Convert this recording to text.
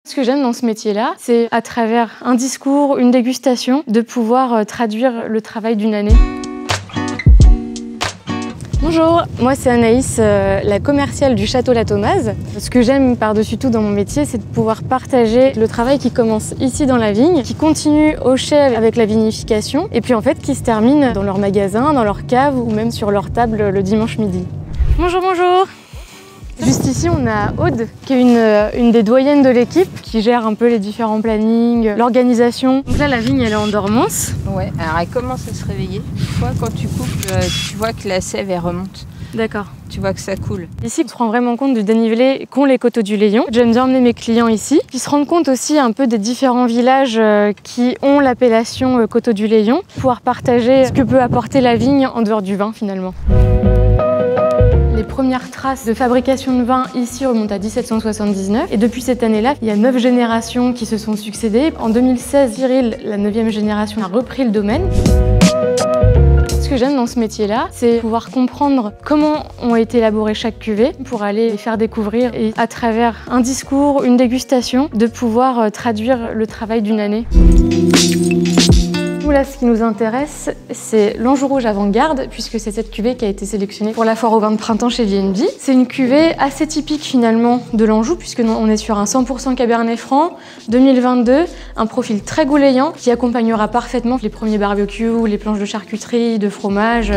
Ce que j'aime dans ce métier-là, c'est à travers un discours, une dégustation, de pouvoir traduire le travail d'une année. Bonjour, moi c'est Anaïs, la commerciale du Château La Thomaz. Ce que j'aime par-dessus tout dans mon métier, c'est de pouvoir partager le travail qui commence ici dans la vigne, qui continue au chai avec la vinification, et puis en fait qui se termine dans leur magasin, dans leur cave ou même sur leur table le dimanche midi. Bonjour, bonjour. Juste ici, on a Aude, qui est une des doyennes de l'équipe, qui gère un peu les différents plannings, l'organisation. Donc là, la vigne, elle est en dormance. Ouais, alors elle commence à se réveiller. Toi, quand tu coupes, tu vois que la sève, elle remonte. D'accord. Tu vois que ça coule. Ici, on se rend vraiment compte du dénivelé qu'ont les coteaux du Layon. J'aime bien emmener mes clients ici, qui se rendent compte aussi un peu des différents villages qui ont l'appellation coteaux du Layon, pouvoir partager ce que peut apporter la vigne en dehors du vin finalement. Les premières traces de fabrication de vin ici remontent à 1779 et depuis cette année-là, il y a 9 générations qui se sont succédées. En 2016, Cyril, la 9e génération, a repris le domaine. Ce que j'aime dans ce métier-là, c'est pouvoir comprendre comment ont été élaborées chaque cuvée pour aller les faire découvrir et à travers un discours, une dégustation, de pouvoir traduire le travail d'une année. Là, ce qui nous intéresse, c'est l'Anjou Rouge Avant-Garde, puisque c'est cette cuvée qui a été sélectionnée pour la foire au vin de printemps chez VNB. C'est une cuvée assez typique finalement de l'Anjou, puisque on est sur un 100% Cabernet Franc 2022, un profil très goulayant qui accompagnera parfaitement les premiers barbecues, les planches de charcuterie, de fromage.